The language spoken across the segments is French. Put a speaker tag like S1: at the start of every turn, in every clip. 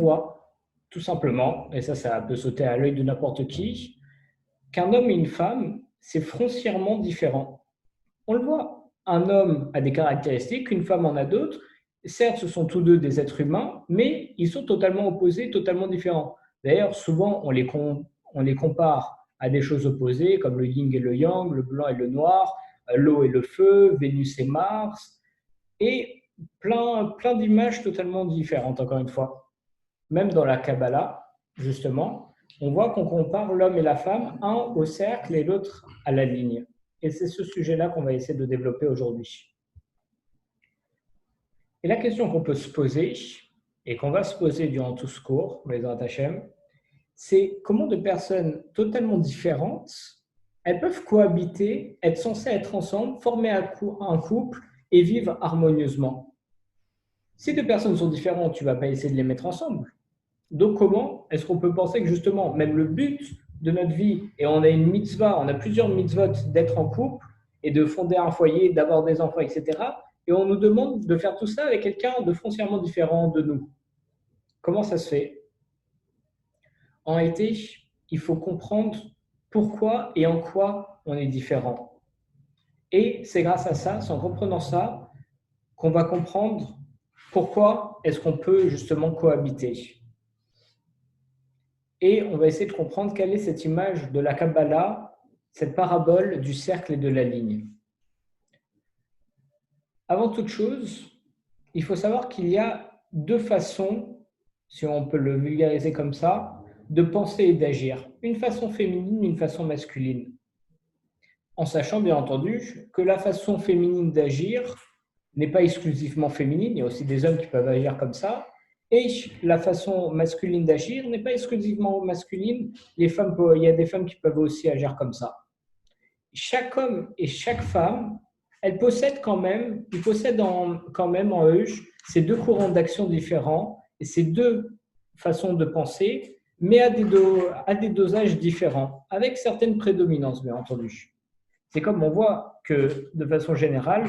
S1: voit tout simplement, et ça peut sauter à l'œil de n'importe qui, qu'un homme et une femme, c'est foncièrement différent. On le voit, un homme a des caractéristiques, une femme en a d'autres. Certes, ce sont tous deux des êtres humains, mais ils sont totalement opposés, totalement différents. D'ailleurs, souvent, on les compare à des choses opposées, comme le yin et le yang, le blanc et le noir, l'eau et le feu, Vénus et Mars, et plein d'images totalement différentes, encore une fois. Même dans la Kabbalah, justement, on voit qu'on compare l'homme et la femme, un au cercle et l'autre à la ligne. Et c'est ce sujet-là qu'on va essayer de développer aujourd'hui. Et la question qu'on peut se poser, et qu'on va se poser durant tout ce cours, les Hachem, c'est comment deux personnes totalement différentes, elles peuvent cohabiter, être censées être ensemble, former un couple et vivre harmonieusement. Si deux personnes sont différentes, tu ne vas pas essayer de les mettre ensemble. Donc comment est-ce qu'on peut penser que justement, même le but de notre vie, et on a une mitzvah, on a plusieurs mitzvot d'être en couple et de fonder un foyer, d'avoir des enfants, etc. Et on nous demande de faire tout ça avec quelqu'un de foncièrement différent de nous. Comment ça se fait? En réalité, il faut comprendre pourquoi et en quoi on est différent. Et c'est grâce à ça, c'est en comprenant ça, qu'on va comprendre pourquoi est-ce qu'on peut justement cohabiter. Et on va essayer de comprendre quelle est cette image de la Kabbalah, cette parabole du cercle et de la ligne. Avant toute chose, il faut savoir qu'il y a deux façons, si on peut le vulgariser comme ça, de penser et d'agir. Une façon féminine, une façon masculine. En sachant bien entendu que la façon féminine d'agir n'est pas exclusivement féminine, il y a aussi des hommes qui peuvent agir comme ça, et la façon masculine d'agir n'est pas exclusivement masculine, il y a des femmes qui peuvent aussi agir comme ça. Chaque homme et chaque femme, ils possèdent quand même en eux ces deux courants d'action différents et ces deux façons de penser, mais à des dosages différents, avec certaines prédominances, bien entendu. C'est comme on voit que, de façon générale,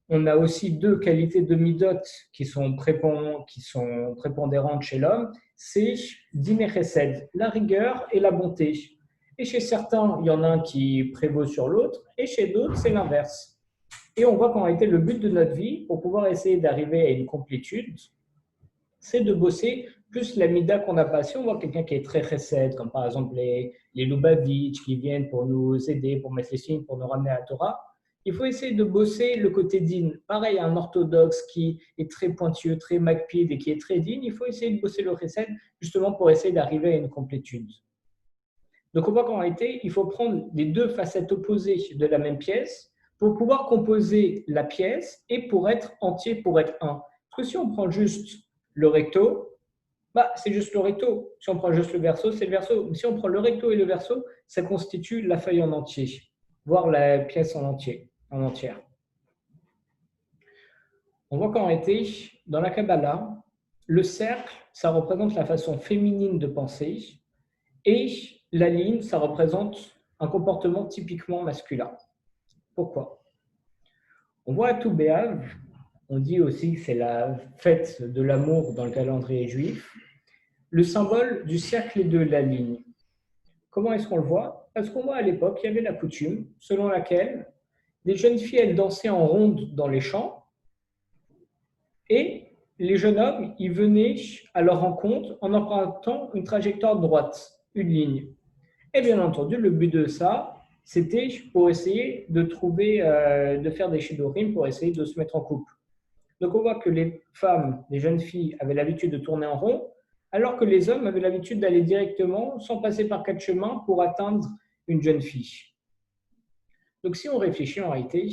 S1: on a aussi deux qualités de midot qui sont prépondérantes chez l'homme, c'est din et chesed, la rigueur et la bonté. Et chez certains, il y en a un qui prévaut sur l'autre, et chez d'autres, c'est l'inverse. Et on voit qu'en réalité, le but de notre vie, pour pouvoir essayer d'arriver à une complétude, c'est de bosser plus la mida qu'on n'a pas. Si on voit quelqu'un qui est très chesed, comme par exemple les Lubavitch qui viennent pour nous aider, pour mettre les signes, pour nous ramener à la Torah, il faut essayer de bosser le côté digne. Pareil, un orthodoxe qui est très pointueux, très makpid et qui est très digne, il faut essayer de bosser le chesed justement pour essayer d'arriver à une complétude. Donc on voit qu'en réalité, il faut prendre les deux facettes opposées de la même pièce pour pouvoir composer la pièce et pour être entier, pour être un. Parce que si on prend juste le recto, c'est juste le recto. Si on prend juste le verso, c'est le verso. Si on prend le recto et le verso, ça constitue la feuille en entier, voire la pièce en entière. On voit qu'en réalité, dans la Kabbalah, le cercle, ça représente la façon féminine de penser et la ligne, ça représente un comportement typiquement masculin. Pourquoi? On voit à Tou B'Av, on dit aussi que c'est la fête de l'amour dans le calendrier juif, le symbole du cercle et de la ligne. Comment est-ce qu'on le voit? Parce qu'on voit à l'époque, il y avait la coutume selon laquelle les jeunes filles, elles dansaient en ronde dans les champs et les jeunes hommes, ils venaient à leur rencontre en empruntant une trajectoire droite, une ligne. Et bien entendu, le but de ça, c'était pour essayer de faire des shidurim, pour essayer de se mettre en couple. Donc on voit que les femmes, les jeunes filles, avaient l'habitude de tourner en rond, alors que les hommes avaient l'habitude d'aller directement, sans passer par quatre chemins, pour atteindre une jeune fille. Donc si on réfléchit en réalité,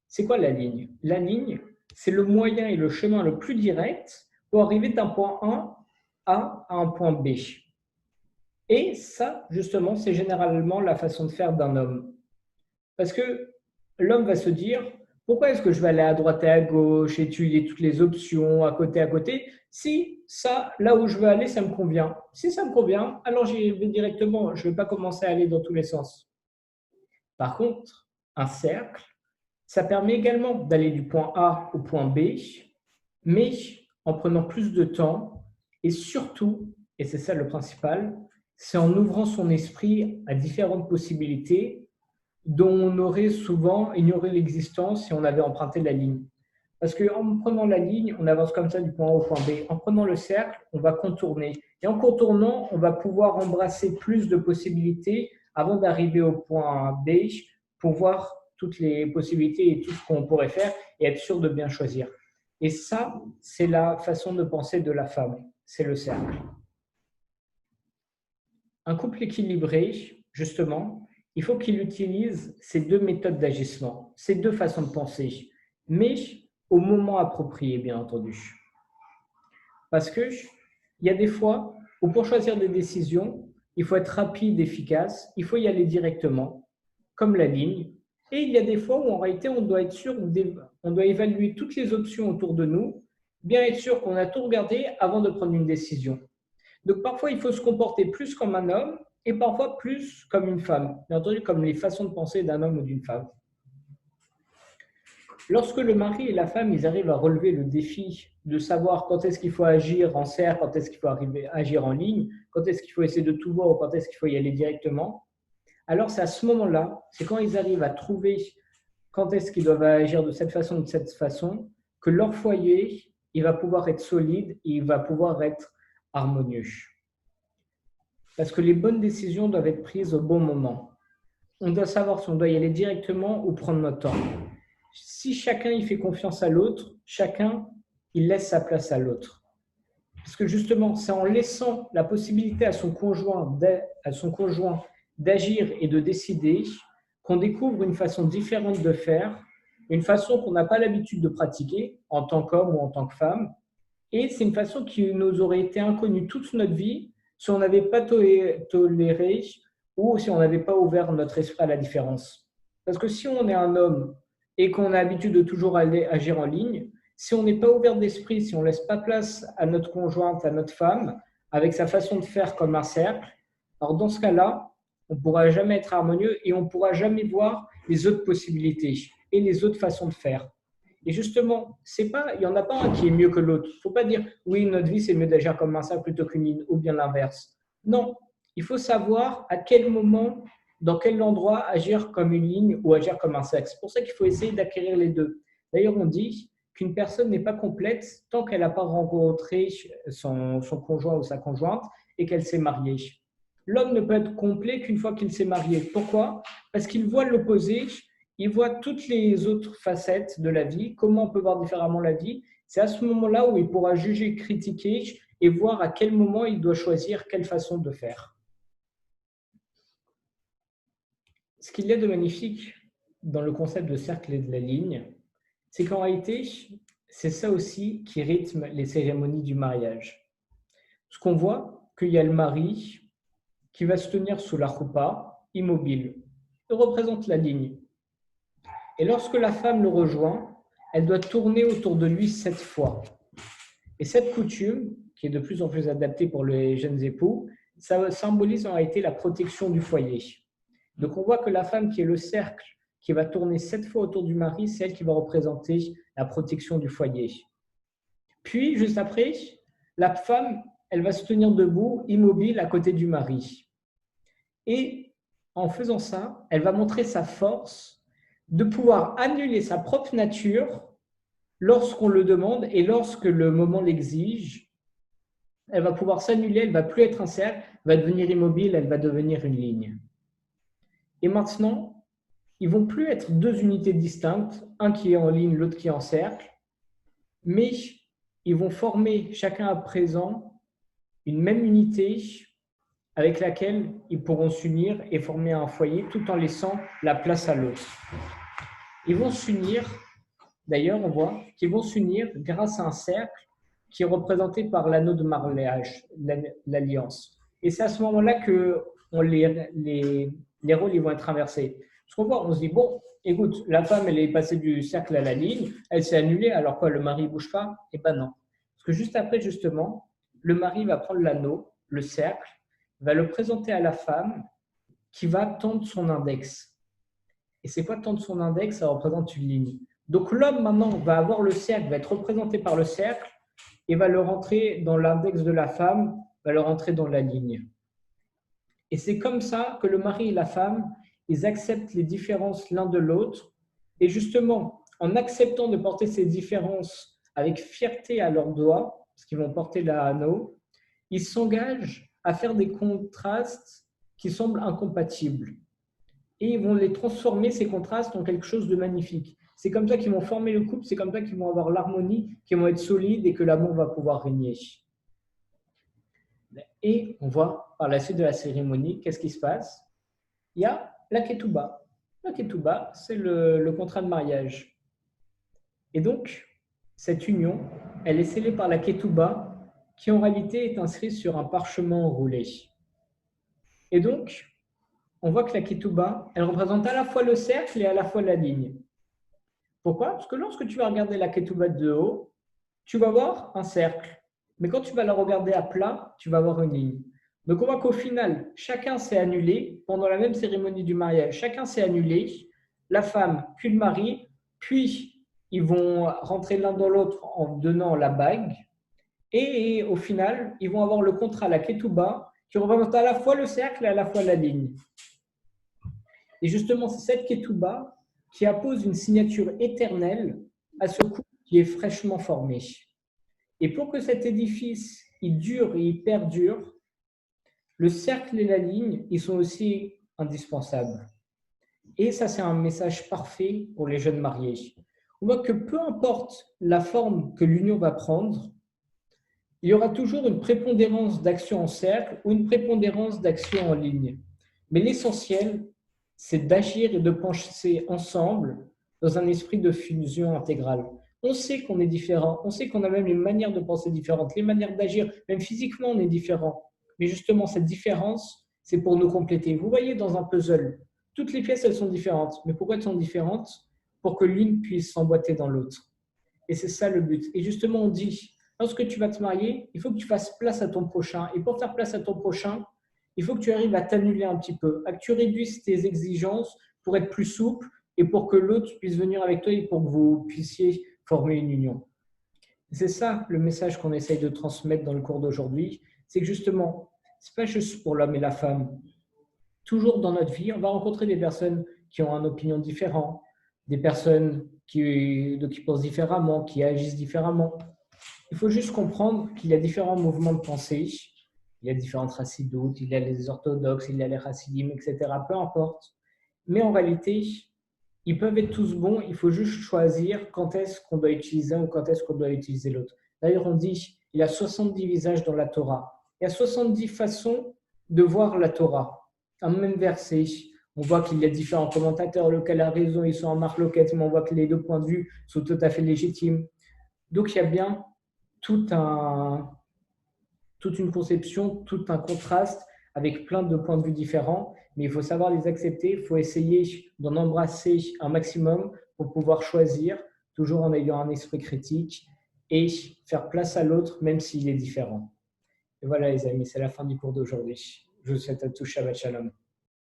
S1: c'est quoi la ligne? La ligne, c'est le moyen et le chemin le plus direct pour arriver d'un point A à un point B. Et ça, justement, c'est généralement la façon de faire d'un homme. Parce que l'homme va se dire, pourquoi est-ce que je vais aller à droite et à gauche, étudier toutes les options à côté, si ça, là où je veux aller, ça me convient. Si ça me convient, alors j'y vais directement, je ne vais pas commencer à aller dans tous les sens. Par contre, un cercle, ça permet également d'aller du point A au point B, mais en prenant plus de temps Et surtout, et c'est ça le principal, c'est en ouvrant son esprit à différentes possibilités dont on aurait souvent ignoré l'existence si on avait emprunté la ligne. Parce qu'en prenant la ligne, on avance comme ça du point A au point B. En prenant le cercle, on va contourner. Et en contournant, on va pouvoir embrasser plus de possibilités avant d'arriver au point B pour voir toutes les possibilités et tout ce qu'on pourrait faire et être sûr de bien choisir. Et ça, c'est la façon de penser de la femme. C'est le cercle. Un couple équilibré, justement, il faut qu'il utilise ces deux méthodes d'agissement, ces deux façons de penser, mais au moment approprié, bien entendu. Parce qu'il y a des fois où pour choisir des décisions, il faut être rapide, efficace, il faut y aller directement, comme la ligne. Et il y a des fois où en réalité, on doit être sûr, on doit évaluer toutes les options autour de nous, bien être sûr qu'on a tout regardé avant de prendre une décision. Donc parfois, il faut se comporter plus comme un homme et parfois plus comme une femme. Bien entendu, comme les façons de penser d'un homme ou d'une femme. Lorsque le mari et la femme, ils arrivent à relever le défi de savoir quand est-ce qu'il faut agir en cercle, quand est-ce qu'il faut agir en ligne, quand est-ce qu'il faut essayer de tout voir ou quand est-ce qu'il faut y aller directement, alors c'est à ce moment-là, c'est quand ils arrivent à trouver quand est-ce qu'ils doivent agir de cette façon ou de cette façon, que leur foyer, il va pouvoir être solide et il va pouvoir être harmonieux. Parce que les bonnes décisions doivent être prises au bon moment. On doit savoir si on doit y aller directement ou prendre notre temps. Si chacun il fait confiance à l'autre, chacun il laisse sa place à l'autre. Parce que justement, c'est en laissant la possibilité à son conjoint d'agir et de décider qu'on découvre une façon différente de faire, une façon qu'on n'a pas l'habitude de pratiquer en tant qu'homme ou en tant que femme. Et c'est une façon qui nous aurait été inconnue toute notre vie si on n'avait pas toléré ou si on n'avait pas ouvert notre esprit à la différence. Parce que si on est un homme et qu'on a l'habitude de toujours aller agir en ligne, si on n'est pas ouvert d'esprit, si on ne laisse pas place à notre conjointe, à notre femme, avec sa façon de faire comme un cercle, alors dans ce cas-là, on ne pourra jamais être harmonieux et on ne pourra jamais voir les autres possibilités et les autres façons de faire. Et justement, il n'y en a pas un qui est mieux que l'autre. Il ne faut pas dire, oui, notre vie, c'est mieux d'agir comme un cercle plutôt qu'une ligne, ou bien l'inverse. Non, il faut savoir à quel moment, dans quel endroit agir comme une ligne ou agir comme un cercle. C'est pour ça qu'il faut essayer d'acquérir les deux. D'ailleurs, on dit qu'une personne n'est pas complète tant qu'elle n'a pas rencontré son conjoint ou sa conjointe et qu'elle s'est mariée. L'homme ne peut être complet qu'une fois qu'il s'est marié. Pourquoi? Parce qu'il voit l'opposé, il voit toutes les autres facettes de la vie, comment on peut voir différemment la vie. C'est à ce moment-là où il pourra juger, critiquer et voir à quel moment il doit choisir quelle façon de faire. Ce qu'il y a de magnifique dans le concept de cercle et de la ligne, c'est qu'en réalité, c'est ça aussi qui rythme les cérémonies du mariage. Ce qu'on voit, qu'il y a le mari qui va se tenir sous la roupa, immobile. Il représente la ligne. Et lorsque la femme le rejoint, elle doit tourner autour de lui 7 fois. Et cette coutume, qui est de plus en plus adaptée pour les jeunes époux, ça symbolise en réalité la protection du foyer. Donc on voit que la femme qui est le cercle, qui va tourner 7 fois autour du mari, c'est elle qui va représenter la protection du foyer. Puis, juste après, la femme, elle va se tenir debout, immobile, à côté du mari. Et en faisant ça, elle va montrer sa force de pouvoir annuler sa propre nature lorsqu'on le demande et lorsque le moment l'exige. Elle va pouvoir s'annuler, elle ne va plus être un cercle, elle va devenir immobile, elle va devenir une ligne. Et maintenant, ils ne vont plus être deux unités distinctes, un qui est en ligne, l'autre qui est en cercle, mais ils vont former chacun à présent une même unité avec laquelle ils pourront s'unir et former un foyer tout en laissant la place à l'autre. Ils vont s'unir, d'ailleurs on voit qu'ils vont s'unir grâce à un cercle qui est représenté par l'anneau de mariage, l'alliance. Et c'est à ce moment-là que les rôles ils vont être inversés. Parce qu'on voit, on se dit, bon, écoute, la femme elle est passée du cercle à la ligne, elle s'est annulée, alors quoi, le mari ne bouge pas? Eh ben non. Parce que juste après, justement, le mari va prendre l'anneau, le cercle, va le présenter à la femme qui va tendre son index. Et c'est quoi tendre son index? Ça représente une ligne. Donc l'homme maintenant va avoir le cercle, va être représenté par le cercle, et va le rentrer dans l'index de la femme, va le rentrer dans la ligne. Et c'est comme ça que le mari et la femme, ils acceptent les différences l'un de l'autre. Et justement, en acceptant de porter ces différences avec fierté à leurs doigts, parce qu'ils vont porter la anneau, ils s'engagent à faire des contrastes qui semblent incompatibles. Et ils vont les transformer, ces contrastes, en quelque chose de magnifique. C'est comme ça qu'ils vont former le couple, c'est comme ça qu'ils vont avoir l'harmonie, qu'ils vont être solides et que l'amour va pouvoir régner. Et on voit par la suite de la cérémonie, qu'est-ce qui se passe? Il y a la ketouba. La ketouba, c'est le contrat de mariage. Et donc, cette union, elle est scellée par la ketouba, qui en réalité est inscrite sur un parchemin enroulé. Et donc, on voit que la ketouba, elle représente à la fois le cercle et à la fois la ligne. Pourquoi? Parce que lorsque tu vas regarder la ketouba de haut, tu vas voir un cercle. Mais quand tu vas la regarder à plat, tu vas voir une ligne. Donc on voit qu'au final, chacun s'est annulé pendant la même cérémonie du mariage. Chacun s'est annulé, la femme, puis le mari, puis ils vont rentrer l'un dans l'autre en donnant la bague. Et au final, ils vont avoir le contrat, la ketouba, qui représente à la fois le cercle et à la fois la ligne. Et justement, c'est cette ketouba qui appose une signature éternelle à ce couple qui est fraîchement formé. Et pour que cet édifice il dure et il perdure, le cercle et la ligne, ils sont aussi indispensables. Et ça, c'est un message parfait pour les jeunes mariés. On voit que peu importe la forme que l'union va prendre, il y aura toujours une prépondérance d'action en cercle ou une prépondérance d'action en ligne. Mais l'essentiel, c'est d'agir et de penser ensemble dans un esprit de fusion intégrale. On sait qu'on est différent, on sait qu'on a même les manières de penser différentes, les manières d'agir, même physiquement on est différent. Mais justement, cette différence, c'est pour nous compléter. Vous voyez dans un puzzle, toutes les pièces, elles sont différentes. Mais pourquoi elles sont différentes? Pour que l'une puisse s'emboîter dans l'autre. Et c'est ça le but. Et justement, on dit, lorsque tu vas te marier, il faut que tu fasses place à ton prochain. Et pour faire place à ton prochain, il faut que tu arrives à t'annuler un petit peu, à que tu réduises tes exigences pour être plus souple et pour que l'autre puisse venir avec toi et pour que vous puissiez former une union. C'est ça le message qu'on essaye de transmettre dans le cours d'aujourd'hui. C'est que justement, ce n'est pas juste pour l'homme et la femme. Toujours dans notre vie, on va rencontrer des personnes qui ont une opinion différente, des personnes qui pensent différemment, qui agissent différemment. Il faut juste comprendre qu'il y a différents mouvements de pensée. Il y a différentes racidoutes, il y a les orthodoxes, il y a les racidim, etc. Peu importe. Mais en réalité, ils peuvent être tous bons. Il faut juste choisir quand est-ce qu'on doit utiliser un ou quand est-ce qu'on doit utiliser l'autre. D'ailleurs, on dit il y a 70 visages dans la Torah. Il y a 70 façons de voir la Torah. Un même verset, on voit qu'il y a différents commentateurs, lequel a raison, ils sont en marloquette, mais on voit que les deux points de vue sont tout à fait légitimes. Donc, il y a bien toute une conception, tout un contraste avec plein de points de vue différents, mais il faut savoir les accepter, il faut essayer d'en embrasser un maximum pour pouvoir choisir, toujours en ayant un esprit critique et faire place à l'autre, même s'il est différent. Et voilà les amis, c'est la fin du cours d'aujourd'hui. Je vous souhaite à tous Shabbat Shalom.